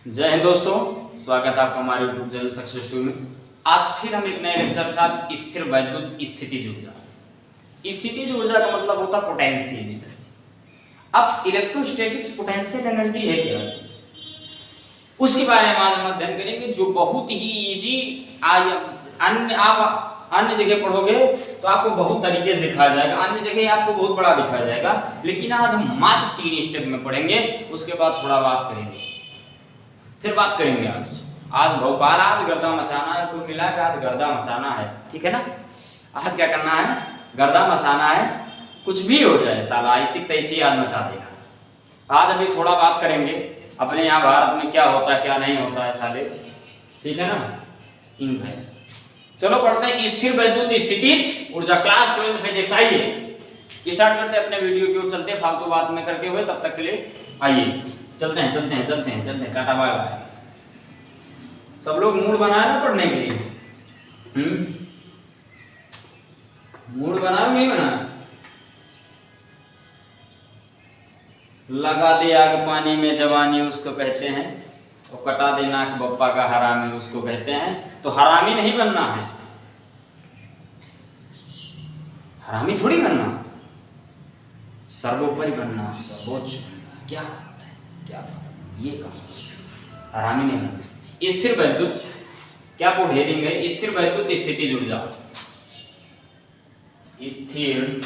जय हिंद दोस्तों, स्वागत है आपका हमारे यूट्यूब चैनल सक्सेस स्टोरी में। आज फिर हम एक नए लेक्चर के साथ स्थिर वैद्युत स्थितिज ऊर्जा। स्थितिज ऊर्जा का मतलब होता है पोटेंशियल एनर्जी। अब इलेक्ट्रोस्टैटिक्स पोटेंशियल एनर्जी है क्या, उसके बारे में आज हम अध्ययन करेंगे, जो बहुत ही इजी। आप अन्य जगह पढ़ोगे तो आपको बहुत तरीके से दिखाया जाएगा, अन्य जगह आपको बहुत बड़ा दिखाया जाएगा, लेकिन आज हम मात्र 3 स्टेप में पढ़ेंगे। उसके बाद थोड़ा बात करेंगे, फिर बात करेंगे। आज भोपाल, आज गर्दा मचाना है। कुल मिला के आज गर्दा मचाना है, ठीक है ना। आज क्या करना है, गर्दा मचाना है। कुछ भी हो जाए साला, ऐसी तैसी आज मचा देना। आज अभी थोड़ा बात करेंगे अपने यहाँ भारत में क्या होता है क्या नहीं होता है साले, ठीक है ना। इन है, चलो पढ़ते हैं स्थिर वैद्युत स्थितिज ऊर्जा, क्लास 12 फिजिक्स। आइए स्टार्ट करते हैं अपने वीडियो की ओर, चलते हैं फालतू बात में करके हुए। तब तक के लिए आइए चलते हैं। Tata bye bye. सब लोग मूड बनाए ना पढ़ने के लिए। मूड बनाओ नहीं बनाओ। लगा दे आग पानी में जवानी उसको कहते हैं, और कटा दे नाक बप्पा का हरामी उसको कहते हैं। तो हरामी नहीं बनना है, हरामी थोड़ी बनना, सर्वोपरि बनना, सर्वोच्च बनना। क्या बात है, क्या बात, ये काम हरामी नहीं बनना। स्थिर वैद्युत, क्या कोड हेडिंग है, स्थिर वैद्युत स्थितिज ऊर्जा। स्थिर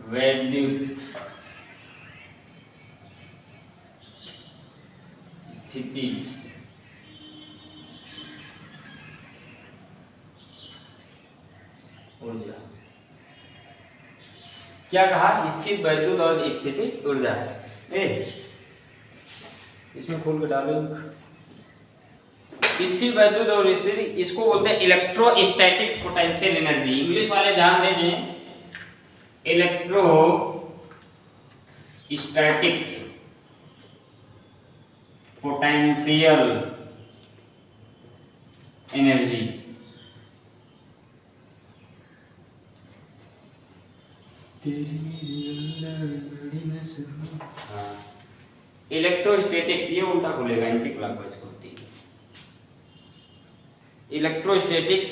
वैद्युत स्थितिज ऊर्जा। क्या कहा, स्थिर वैद्युत और स्थितिज ऊर्जा है। इसमें खोल के डालो। स्थिर वैद्युत और स्थिति, इसको बोलते हैं इलेक्ट्रोस्टैटिक्स पोटेंशियल एनर्जी। इंग्लिश वाले ध्यान देंगे, इलेक्ट्रोस्टैटिक्स पोटेंशियल एनर्जी। इलेक्ट्रोस्टैटिक्स, ये उल्टा खुलेगा, एंटी क्लॉकवाइज खुलती है। इलेक्ट्रोस्टैटिक्स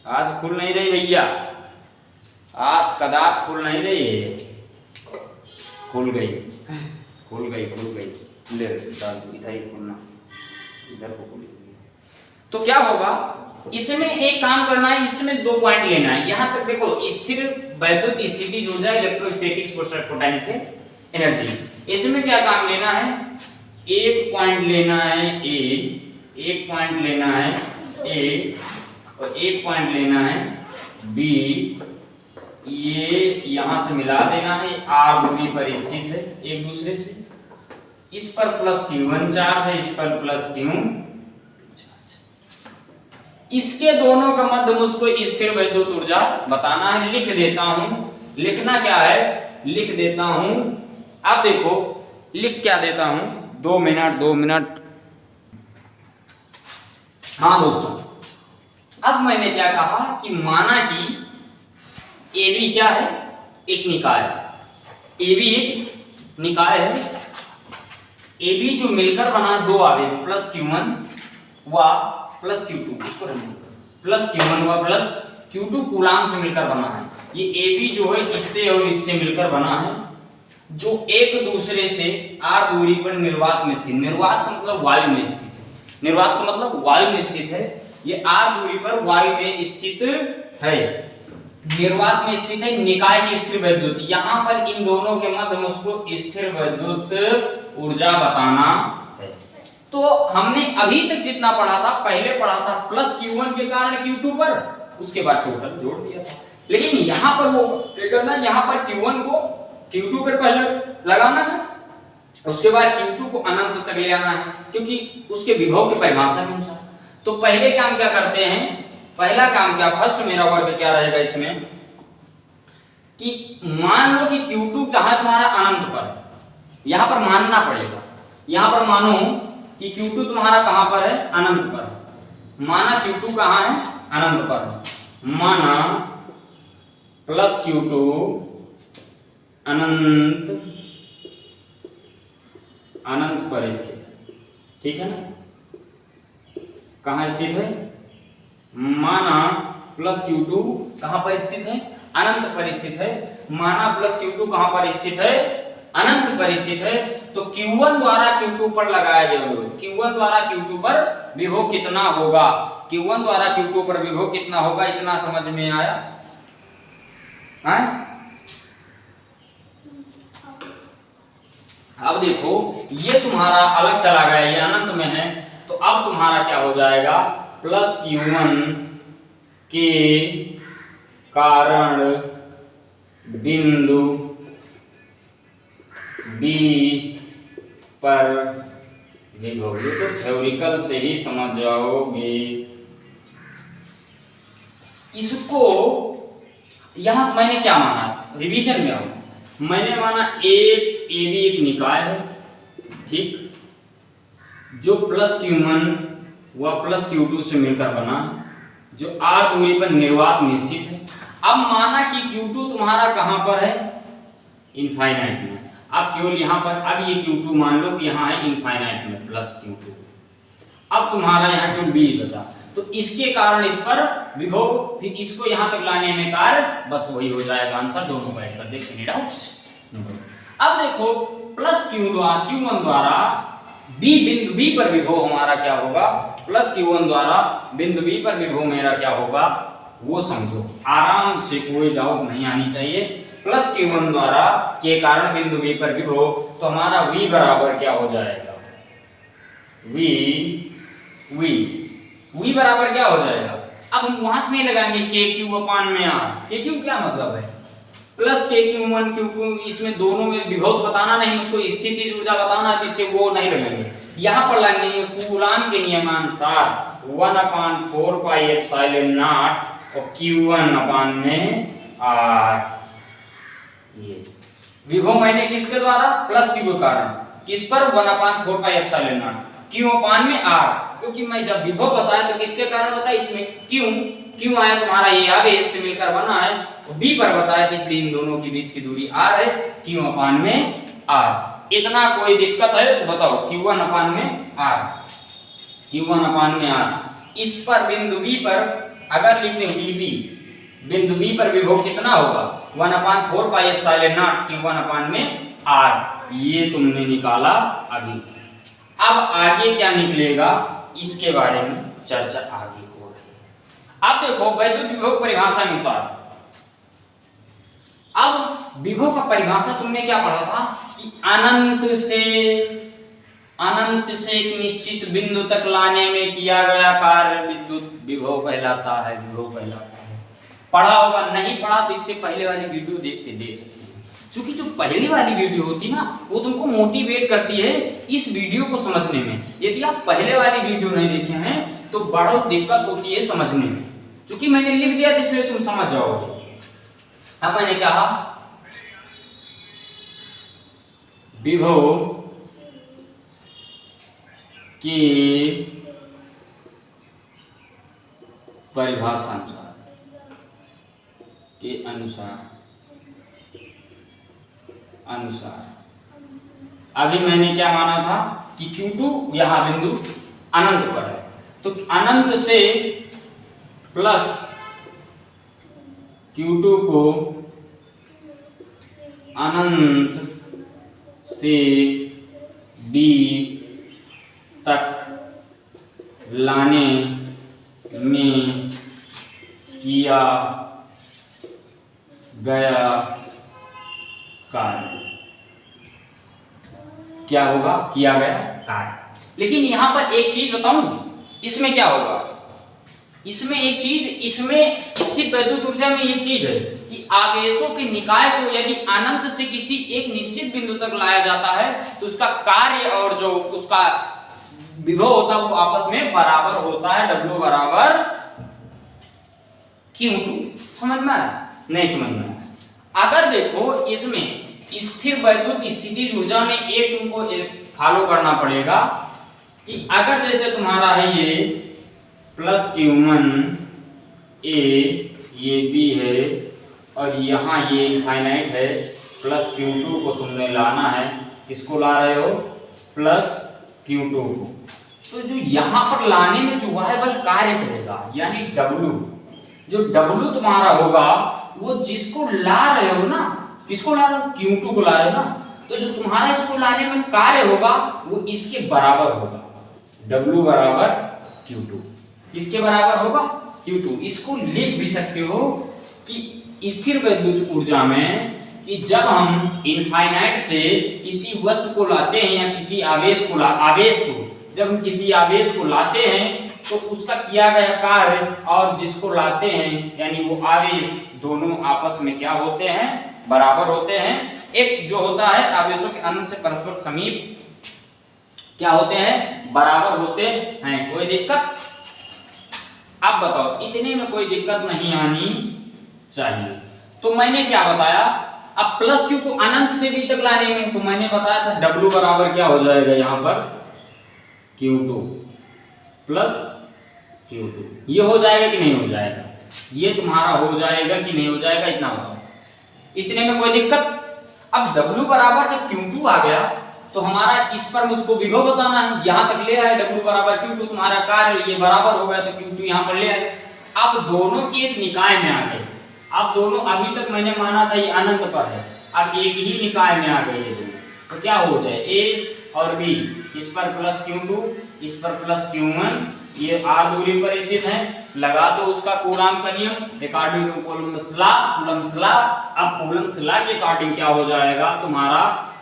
आज खुल नहीं रही भैया, आज कदाप खुल नहीं रही। खुल गई। ले डाल दो, इधर ही खुलना, इधर को खुली। तो क्या होगा, इसमें एक काम करना है, इसमें 2 पॉइंट लेना है। यहां तक देखो, स्थिर वैद्युत स्थितिज ऊर्जा, इलेक्ट्रोस्टैटिक्स पोटेंशियल एनर्जी। इसमें क्या काम लेना है, एक पॉइंट लेना है ए, एक पॉइंट लेना है ए, और एक पॉइंट लेना है बी। ये यहां से मिला देना है, आर दूरी पर स्थित है एक दूसरे से। इस पर प्लस Q1 चार्ज है, इस पर प्लस Q चार्ज। इसके दोनों का मध्य मुझको स्थिर वैद्युत ऊर्जा बताना है। लिख देता हूं, लिखना क्या है, लिख देता हूं। आप देखो, लिख क्या देता हूं, 2 मिनट। हाँ दोस्तों, अब मैंने क्या कहा कि माना कि AB क्या है, एक निकाय। AB एक निकाय है। AB जो मिलकर बना 2 आवेश, प्लस Q1 व प्लस Q2, इसको प्लस Q1 व प्लस Q2 कूलाम से मिलकर बना है। ये AB जो है इससे और इससे मिलकर बना है, जो एक दूसरे से r दूरी पर निर्वात में स्थित, निर्वात का मतलब वायु में स्थित है, निर्वात का मतलब वायु में स्थित है। ये r दूरी पर वायु में स्थित है, निर्वात में स्थित है, निकाय की स्थिर वैद्युत। यहां पर इन दोनों के मध्य मुझको स्थिर वैद्युत ऊर्जा बताना है। तो हमने अभी तक जितना पढ़ा था, पहले पढ़ा था प्लस Q1 के कारण Q2 पर, उसके बाद टोटल जोड़ दिया था। लेकिन यहां पर वो क्या करना है, यहां पर Q1 को Q2 पर पहले लगाना है, उसके बाद Q2 को अनंत तक ले आना है, क्योंकि उसके विभव के परिभाषा के अनुसार। तो पहले काम क्या करते हैं, पहला काम क्या, फर्स्ट मेरा वर्ग क्या रहेगा इसमें, कि मान लो कि Q2 कहां तुम्हारा अनंत पर है, यहां पर मानना पड़ेगा। यहां पर मानो कि Q2 तुम्हारा कहां पर है, अनंत पर है। माना Q2 कहां है, अनंत पर है। माना प्लस Q2 अनंत अनंत पर स्थित है, ठीक है ना। कहाँ स्थित है, माना प्लस Q2 कहाँ पर स्थित है, अनंत पर स्थित है। माना प्लस Q2 कहाँ पर स्थित है, अनंत पर स्थित है। तो Q1 द्वारा Q2 पर लगाया गया विभव, Q1 द्वारा Q2 पर विभव कितना होगा, Q1 द्वारा Q2 पर विभव कितना होगा, इतना समझ में आया है? अब देखो ये तुम्हारा अलग चला गया, ये अनंत में है, तो अब तुम्हारा क्या हो जाएगा, प्लस Q1 के कारण बिंदु B पर विभव। ये तो थ्योरिकल से ही समझ जाओगे। इसको यहां मैंने क्या माना, रिवीजन में आओ, मैंने माना एक AB एक निकाय है, ठीक, जो प्लस Q1 व प्लस Q2 से मिलकर बना है, जो R दूरी पर निर्वात में स्थित है। अब माना कि Q2 तुम्हारा कहां पर है, इनफाइनाइट में। अब केवल यहां पर, अब ये Q2 मान लो कि यहां है इनफाइनाइट में प्लस Q2। अब तुम्हारा यहां केवल B बचा, तो इसके कारण इस पर विभव, फिर इसको यहां तक लाने में कार्य, बस वही हो जाएगा आंसर, दोनों बैठ कर देखिए, डाउट्स। अब देखो प्लस Q1 द्वारा बिंदु B पर विभव हमारा क्या होगा, प्लस Q1 द्वारा बिंदु B पर विभव मेरा क्या होगा, वो समझो आराम से, कोई डाउट नहीं आनी चाहिए। प्लस Q1 द्वारा के कारण बिंदु B पर विभव, तो हमारा V बराबर क्या हो जाएगा, V बराबर क्या हो जाएगा। अब हम वहां से नहीं लगाएंगे KQ अपान में R, KQ क्या मतलब है, प्लस KQ1 Q2, इसमें दोनों में विभव बताना नहीं, मुझको स्थिति ऊर्जा बताना है, जिससे वो नहीं लगाएंगे। यहां पर लगाएंगे कूलाम के नियमानुसार 1/4 पाई एप्सिलॉन नॉट और Q1 अपान में R। ये विभव मैंने किसके द्वारा, प्लस Q के कारण, किस पर, 1/4 पाई एप्सिलॉन नॉट Q अपान में R, क्योंकि मैं जब विभव बताया तो किसके कारण बताया, इसमें Q आया तुम्हारा, ये आवेश से मिलकर बना है, तो B पर बताया कि इसलिए इन दोनों के बीच की दूरी R है, Q अपान में R। इतना कोई दिक्कत है तो बताओ, Q1 अपान में R, इस पर बिंदु B पर अगर लिख दें BB, बिंदु B पर विभव कितना होगा, 1/4 पाई एप्सिलॉन नॉट Q1 अपान में R। ये तुमने निकाला अभी। अब आगे क्या निकलेगा, इसके बारे में चर्चा आगे हो रही है। अब देखो वैद्युत विभव परिभाषा अनुसार, अब विभव का परिभाषा तुमने क्या पढ़ा था कि अनंत से एक निश्चित बिंदु तक लाने में किया गया कार्य विद्युत विभव कहलाता है, पढ़ा होगा, नहीं पढ़ा तो इससे पहले वाली वीडियो देख के दे सकते हैं। क्योंकि जो पहले वाली वीडियो होती ना, वो तुमको मोटिवेट करती है इस वीडियो को समझने में। यदि आप पहले वाली वीडियो नहीं देखे हैं तो बड़ा दिक्कत होती है समझने में, क्योंकि मैंने लिख दिया इसलिए तुम समझ जाओगे। अब मैंने कहा विभव की परिभाषा के अनुसार अभी मैंने क्या माना था कि Q2 यहां बिंदु अनंत पर है, तो अनंत से प्लस Q2 को अनंत से B तक लाने में किया गया कार्य क्या होगा, किया गया कार्य। लेकिन यहां पर एक चीज बताऊं, इसमें क्या होगा, इसमें एक चीज, इसमें स्थित वैद्युत ऊर्जा में एक चीज है कि आवेशों के निकाय को यदि अनंत से किसी एक निश्चित बिंदु तक लाया जाता है तो उसका कार्य और जो उसका विभव होता है वो आपस में बराबर होता है, W बराबर Q2। समझ में आया, नहीं समझ में आया। अगर देखो इसमें स्थिर वैद्युत स्थितिज ऊर्जा में एक तुमको फॉलो करना पड़ेगा कि अगर जैसे तुम्हारा है ये प्लस Q1 A, ये B है और यहाँ ये इनफाइनाइट है, प्लस Q2 को तुमने लाना है, किसको ला रहे हो, प्लस Q2 को। तो जो यहां पर लाने में जो वह बल कार्य करेगा यानी W, जो W तुम्हारा होगा वो जिसको ला रहे हो ना, किसको ला रहे हो, Q2 को ला रहे हो ना, तो जो तुम्हारा इसको लाने में कार्य होगा वो इसके बराबर होगा, W बराबर Q2। किसके बराबर होगा, Q2। इसको लिख भी सकते हो कि स्थिर वैद्युत ऊर्जा में कि जब हम इनफाइनाइट से किसी वस्तु को लाते हैं या किसी आवेश को जब हम किसी आवेश को लाते हैं तो उसका किया गया कार्य और जिसको लाते हैं यानी वो आवेश दोनों आपस में क्या होते हैं, बराबर होते हैं। एक जो होता है आवेशों के अनंत से परस्पर समीप क्या होते हैं, बराबर होते हैं। कोई दिक्कत, अब बताओ इतने में कोई दिक्कत नहीं आनी चाहिए। तो मैंने क्या बताया, अब प्लस Q को अनंत से भी तक लाने में तो मैंने बताया था W बराबर क्या हो जाएगा यहां पर Q2 प्लस Q2। ये हो जाएगा कि नहीं हो जाएगा, ये तुम्हारा हो जाएगा कि नहीं हो जाएगा, इतना बताओ, इतने में कोई दिक्कत। अब W बराबर जब Q2 आ गया तो हमारा इस पर मुझको विभव बताना है, यहां तक ले आए W बराबर Q2, तुम्हारा कार्य ये बराबर हो गया तो Q2 यहां पर ले आए। अब दोनों के एक निकाय में आ गए, अब दोनों अभी तक मैंने माना था ये अनंत पर है, अब एक ही निकाय में आ गए ये दोनों, तो क्या हो जाए A और B, इस पर प्लस Q2 इस पर प्लस Q1, ये R दूरी पर स्थित है, लगा दो उसका कूलॉम का नियम अकॉर्डिंग टू कूलम्स लॉ। अब कूलम्स लॉ के अकॉर्डिंग क्या हो जाएगा तुम्हारा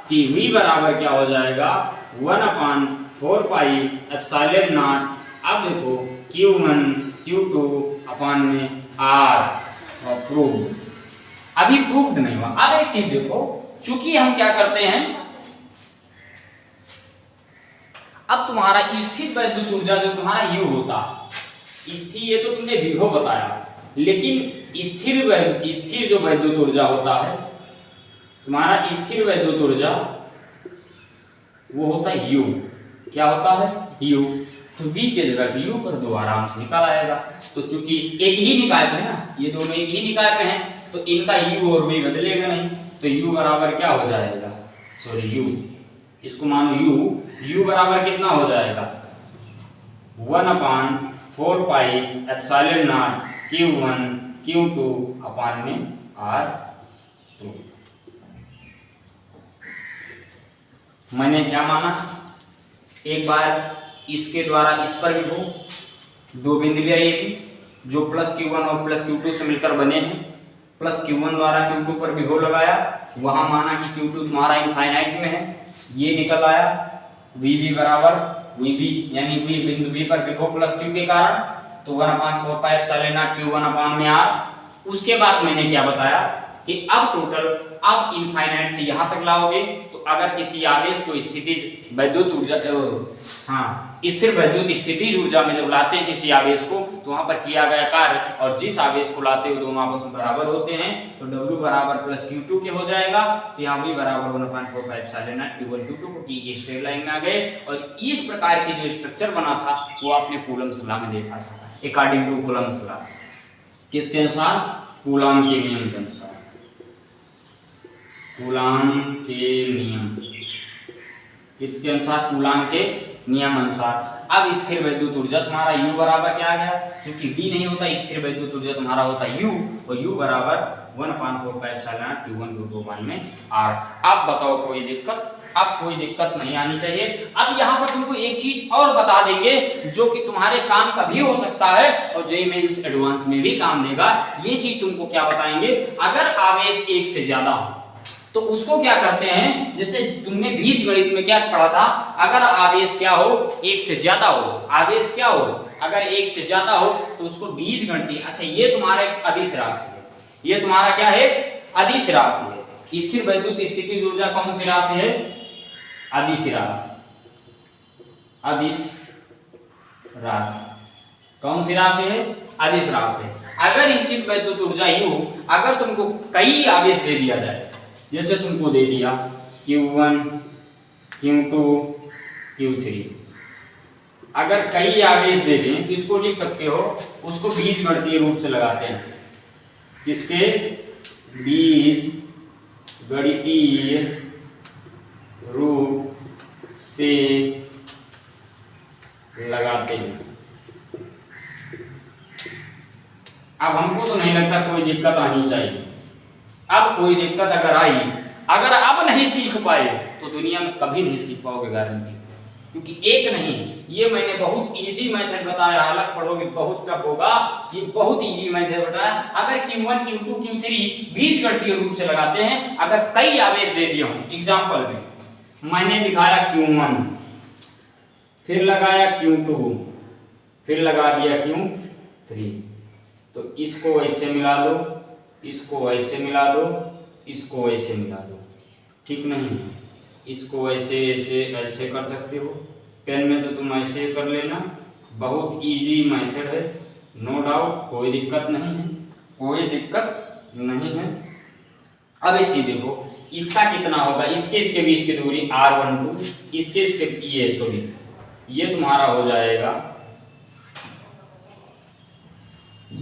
TV बराबर क्या हो जाएगा 1/4 पाई एप्सिलॉन नॉट। अब देखो Q1 Q2 अपान में R प्रूव्ड, अभी प्रूव्ड नहीं हुआ। अब एक चीज देखो, चूंकि हम क्या करते हैं, अब तुम्हारा स्थिर वैद्युत ऊर्जा जो तुम्हारा U होता स्थिर, ये तो तुमने विभव बताया, लेकिन स्थिर जो वैद्युत ऊर्जा होता है तुम्हारा स्थिर वैद्युत ऊर्जा वो होता है U। क्या होता है U, तो V के जगह U कर दो, आराम से निकल आएगा। तो चूंकि एक ही निकाय पे है ना, ये दोनों एक ही निकाय पे हैं तो इनका U और V बदलेगा नहीं, तो U बराबर क्या हो जाएगा, सॉरी U, इसको मानो U बराबर कितना हो जाएगा 1/4 pi epsilon not Q1 Q2 अपान में R2। मैंने क्या माना, एक बार इसके द्वारा इस पर भी हो, दो बिंदु लिया ये भी जो प्लस Q1 और प्लस Q2 से मिलकर बने हैं, प्लस Q1 द्वारा Q2 पर विभव लगाया, वहां माना कि Q2 तुम्हारा इनफाइनाइट में है, ये निकल आया VB बराबर VB यानी V बिंदु B पर विभव प्लस Q के कारण, तो 1/4 पाई एप्सिलॉन नॉट Q1 अपान में R। उसके बाद मैंने क्या बताया कि अब टोटल अब इनफाइनाइट से यहां तक लाओगे तो अगर किसी आवेश को स्थितिज वैद्युत ऊर्जा स्थिर वैद्युत स्थितिज ऊर्जा में जब लाते हैं किसी आवेश को तो वहां पर किया गया कार्य और जिस आवेश को लाते हो दोनों आपस में बराबर होते हैं, तो W बराबर प्लस Q2 के हो जाएगा, तो यहाँ V बराबर 1/4 pi epsilon not Q1 Q2 को की स्ट्रेट लाइन में आ गए। और इस प्रकार की जो स्ट्रक्चर बना था वो आपने कूलम्स लॉ में देखा था, अकॉर्डिंग टू कूलम्स लॉ, किसके अनुसार, कूलॉम के नियम के अनुसार, कूलॉम के नियम, किसके अनुसार, कूलॉम के नियम अनुसार। अब स्थिर वैद्युत ऊर्जा तुम्हारा U बराबर क्या आ गया, क्योंकि V नहीं होता, स्थिर वैद्युत ऊर्जा तुम्हारा होता U, और U बराबर 1/4 pi epsilon not Q1 Q2 अपान में R। अब बताओ कोई दिक्कत, अब कोई दिक्कत नहीं आनी चाहिए। अब यहाँ पर तुमको एक चीज और बता देंगे जो कि तुम्हारे काम का भी हो सकता है और जेईई मेंस एडवांस में भी काम देगा। ये चीज तुमको क्या बताएंगे, अगर आवेश एक से ज्यादा हो तो उसको क्या करते हैं, जैसे तुमने बीज गणित में क्या पढ़ा था, अगर आवेश क्या हो, एक से ज्यादा हो, आवेश क्या हो, अगर एक से ज्यादा हो तो उसको बीज गणित, अच्छा ये तुम्हारा एक अदिश राशि है, ये तुम्हारा क्या है, अदिश राशि है। स्थिर वैद्युत स्थितिज ऊर्जा कौन सी राशि है, अदिश राशि, अदिश राशि, कौन सी राशि है, अदिश राशि। अगर स्थिर वैद्युत ऊर्जा U, अगर तुमको कई आवेश दे दिया जाए, जैसे तुमको दे दिया Q1 Q2 Q3, अगर कई आवेश दे दें तो इसको लिख सकते हो, उसको बीज गणितीय रूप से लगाते हैं, किसके, बीज गणितीय रूप से लगाते हैं। अब हमको तो नहीं लगता कोई दिक्कत आनी चाहिए। अब कोई दिक्कत अगर आई, अगर अब नहीं सीख पाए तो दुनिया में कभी नहीं सीख पाओगे गारंटी, क्योंकि एक नहीं, ये मैंने बहुत इजी मेथड बताया, अलग पढ़ोगे बहुत टफ होगा, ये बहुत इजी मेथड बताया। अगर Q1 Q2 Q3 बीजगणितीय रूप से लगाते हैं, अगर कई आवेश दे दिए हों, एग्जांपल में मैंने दिखाया Q1, फिर लगाया Q2, फिर लगा दिया Q3, तो इसको ऐसे मिला दो, इसको ऐसे मिला दो, इसको ऐसे मिला दो, ठीक नहीं है? इसको ऐसे ऐसे ऐसे कर सकते हो, पेन में तो तुम ऐसे कर लेना, बहुत इजी मेथड है, नो डाउट, कोई दिक्कत नहीं है, कोई दिक्कत नहीं है। अब एक चीज देखो, इसका कितना होगा, इसके बीच की दूरी R12, इसके ये सॉरी ये तुम्हारा हो जाएगा,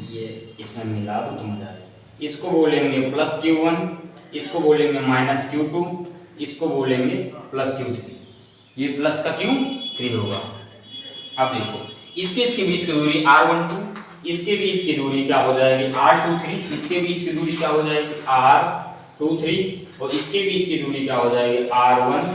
ये इसमें मिला दो तो मजा आएगा। इसको बोलेंगे प्लस Q1, इसको बोलेंगे माइनस Q2, इसको बोलेंगे प्लस Q3, ये प्लस का Q3 होगा। अब देखो, इसके बीच की दूरी R12, इसके बीच की दूरी क्या हो जाएगी R23, इसके बीच की दूरी क्या हो जाएगी R23, और इसके बीच की दूरी क्या हो जाएगी R13।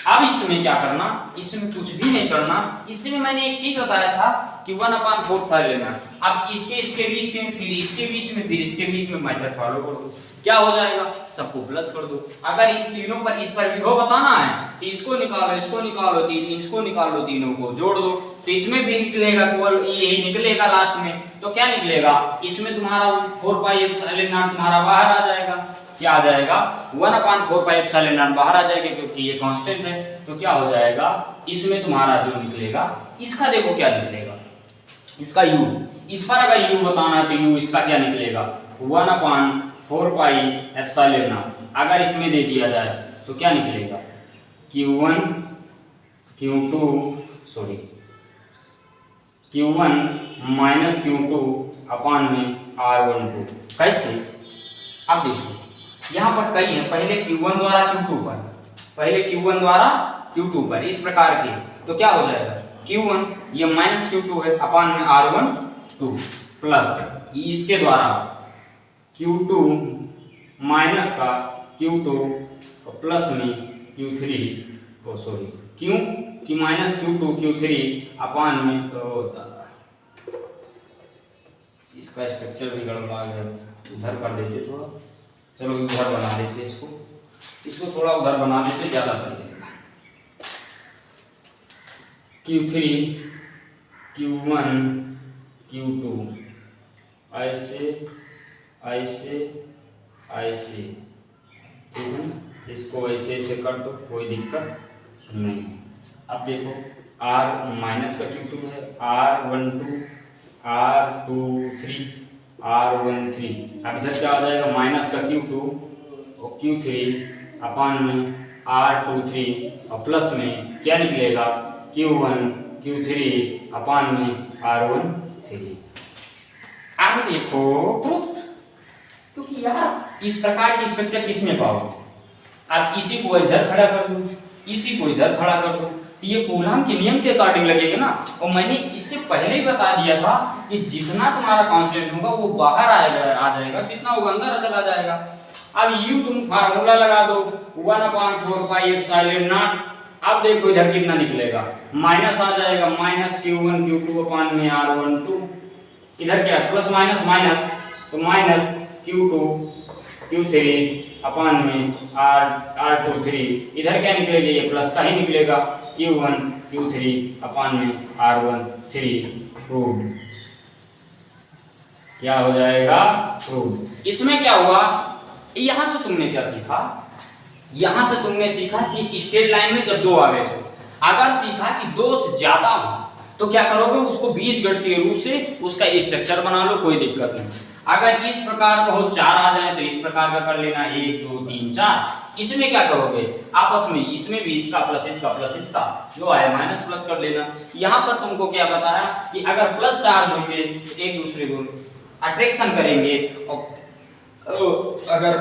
अब इसमें क्या करना, इसमें कुछ भी नहीं करना, इसमें मैंने एक चीज बताया था कि 1/4 लेना। अब इसके बीच में, फिर इसके बीच में, फिर इसके बीच में मेथड फॉलो करो, क्या हो जाएगा, सबको प्लस कर दो। अगर इन तीनों पर इस पर विभव बताना है तो इसको निकालो, इसको निकालो, इसको निकालो, तीनों को जोड़ दो, तो इसमें भी निकलेगा, केवल यही निकलेगा लास्ट में। तो क्या निकलेगा, इसमें तुम्हारा 4πε0 तुम्हारा बाहर आ जाएगा, क्या आ जाएगा 1/4πε0 बाहर आ जाएगा, क्योंकि ये कांस्टेंट है। तो क्या हो जाएगा, इसमें तुम्हारा जो निकलेगा, इसका देखो क्या निकलेगा, इसका u, इस पर अगर u बताना है तो u इसका क्या निकलेगा 1/4πε0। अगर इसमें दे दिया जाए तो क्या निकलेगा Q1 माइनस Q2 अपान में R12। कैसे, अब देखिए यहाँ पर कई है, पहले Q1 द्वारा Q2 पर, पहले Q1 द्वारा Q2 पर, इस प्रकार के, तो क्या हो जाएगा Q1 ये माइनस Q2 है अपान में R12 प्लस इसके द्वारा Q2 माइनस का Q2 और प्लस में Q3, क्यों कि माइनस Q2 Q3 अपान में, इसका स्ट्रक्चर भी गड़बड़ा गया, उधर कर देते थोड़ा, चलो उधर बना देते, इसको थोड़ा उधर बना देते, ज़्यादा सही रहेगा। Q3 Q1 Q2 ऐसे ऐसे ऐसे, ठीक है ना, इसको ऐसे ऐसे कर दो, कोई दिक्कत नहीं। अब देखो R माइनस का Q2 है, R12 R23 R13, अब इधर क्या आ जाएगा माइनस का Q2 और Q3 अपान में R23 और प्लस में क्या निकलेगा Q1 Q3 अपान में R13। अब देखो प्रूफ, क्योंकि यार इस प्रकार की स्ट्रक्चर किसमें पाओगे, आप किसी को इधर खड़ा कर दो, इसी को इधर खड़ा कर दो, तो ये कूलम के नियम के अकॉर्डिंग लगेगा ना। और मैंने इससे पहले ही बता दिया था कि जितना तुम्हारा कांस्टेंट होगा वो बाहर आ जाएगा, जितना वो अंदर चला जाएगा। अब यू तुम फार्मूला लगा दो 1/4πε0। अब देखो इधर कितना निकलेगा, माइनस आ जाएगा, माइनस Q1 Q2 अपान में R12, इधर क्या प्लस माइनस माइनस, तो माइनस Q2 Q3 अपान में R23, इधर क्या निकलेगा, ये प्लस का ही निकलेगा, Q1 Q3 अपान में R13 प्रूव्ड। क्या हो जाएगा प्रूव्ड। इसमें क्या हुआ, यहां से तुमने क्या सीखा, यहां से तुमने सीखा कि स्ट्रेट लाइन में जब दो आवेश हो, अगर सीखा कि दो से ज्यादा हो तो क्या करोगे, उसको बीजगणितीय रूप से उसका स्ट्रक्चर बना लो, कोई दिक्कत नहीं। अगर इस प्रकार का हो, चार आ जाए तो इस प्रकार का कर लेना, 1 2 3 4। इसमें क्या करोगे, आपस में इसमें भी इसका प्लस इसका जो आए माइनस प्लस कर लेना। यहाँ पर तुमको क्या बताया कि अगर प्लस चार्ज होंगे एक दूसरे को अट्रैक्शन करेंगे, और अगर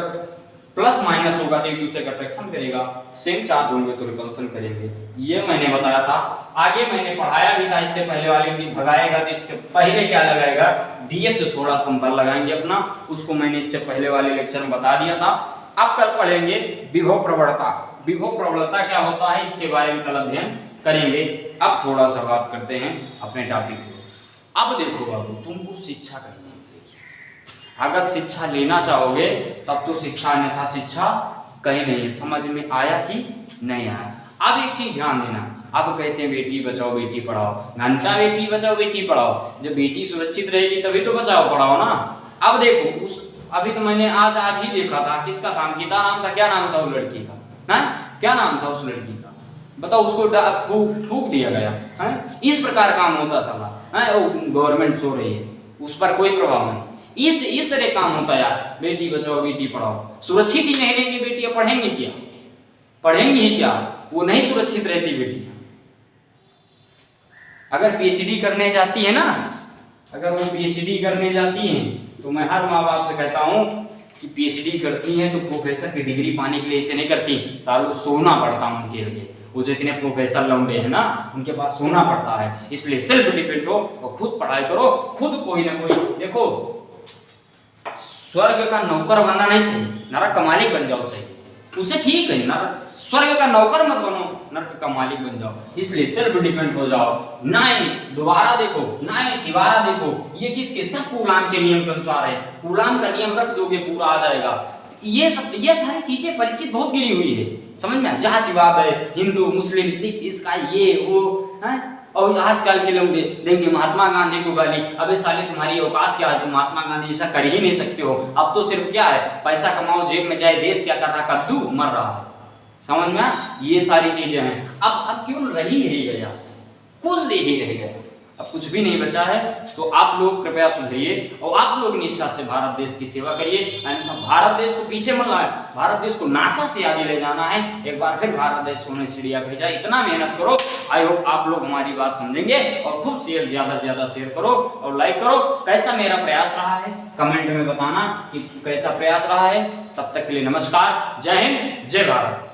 प्लस माइनस होगा तो एक दूसरे का अट्रैक्शन करेगा, सेम चार्ज होंगे तो रिपल्सन करेंगे। ये मैंने बताया था। आगे मैंने पढ़ाया भी था इससे पहले वाले में, भगाएगा तो इसके पहले क्या लगाएगा, dx से थोड़ा समतल लगाएंगे अपना, उसको मैंने इससे पहले वाले लेक्चर में बता दिया था। अब कल पढ़ेंगे विभव प्रवणता। विभव प्रवणता क्या होता है इसके बारे में कल अध्ययन करेंगे। अब थोड़ा सा बात करते हैं अपने टॉपिक को। अब देखो बाबू, तुमको शिक्षा करनी है, अगर शिक्षा लेना चाहोगे तब तो शिक्षा, अन्यथा शिक्षा कहीं नहीं है। समझ में आया कि नहीं आया? अब एक चीज ध्यान देना, अब कहते हैं बेटी बचाओ बेटी पढ़ाओ, घंटा बेटी बचाओ बेटी पढ़ाओ। जब बेटी सुरक्षित रहेगी तभी तो बचाओ पढ़ाओ ना। अब देखो उस अभी तो मैंने आज ही देखा था, किसका था, अंकिता नाम था, क्या नाम था उस लड़की का, ना क्या नाम था उस लड़की का, बताओ, उसको फूक दिया गया है। इस प्रकार काम होता साला है, गवर्नमेंट सो रही है, उस पर कोई प्रभाव नहीं। इस तरह काम होता है यार, बेटी बचाओ बेटी पढ़ाओ। सुरक्षित ही नहीं रहेंगी बेटियां, पढ़ेंगी क्या, पढ़ेंगी ही क्या, वो नहीं सुरक्षित रहती बेटियां। अगर पीएचडी करने जाती है ना, अगर वो पीएचडी करने जाती हैं तो मैं हर माँ बाप से कहता हूँ कि पीएचडी करती हैं तो प्रोफेसर की डिग्री पाने के लिए इसे नहीं करती, सालों सोना पड़ता उनके लिए। वो जितने प्रोफेसर लौंडे हैं ना, उनके पास सोना पड़ता है। इसलिए सेल्फ डिपेंड हो और खुद पढ़ाई करो, खुद कोई ना कोई। देखो, स्वर्ग का नौकर बनना नहीं सही, नरक का मालिक बन जाओ सही, उसे ठीक है। नरक स्वर्ग का नौकर मत बनो, नरक का मालिक बन जाओ। इसलिए सेल्फ डिपेंड हो जाओ। ना ही दोबारा देखो, ना ही तिवारा देखो, ये किसके, सब कूलाम के नियम के अनुसार है। कूलाम का नियम रख दोगे पूरा आ जाएगा। ये सारी चीजें परिचित बहुत गिरी हुई है, समझ में। जातिवाद है, हिंदू मुस्लिम सिख, इसका ये वो है। और आजकल के लोग देंगे महात्मा गांधी को गाली, अबे साले तुम्हारी औकात क्या है, तुम महात्मा गांधी जैसा कर ही नहीं सकते हो। अब तो सिर्फ क्या है, पैसा कमाओ जेब में जाए, देश क्या कर रहा, कद्दू मर रहा है, समझ में। ये सारी चीजें हैं। अब क्यों रही नहीं गया, कुल दे ही रह गया, अब कुछ भी नहीं बचा है। तो आप लोग कृपया सुधरिए और आप लोग निष्ठा से भारत देश की सेवा करिए, अन्यथा भारत देश को पीछे मत लाए। भारत देश को नासा से आगे ले जाना है। एक बार फिर भारत देश सोने चिड़िया भेजा, इतना मेहनत करो। आई होप आप लोग हमारी बात समझेंगे और खूब शेयर, ज्यादा से ज्यादा शेयर करो और लाइक करो। कैसा मेरा प्रयास रहा है कमेंट में बताना कि कैसा प्रयास रहा है। तब तक के लिए नमस्कार, जय हिंद, जय भारत।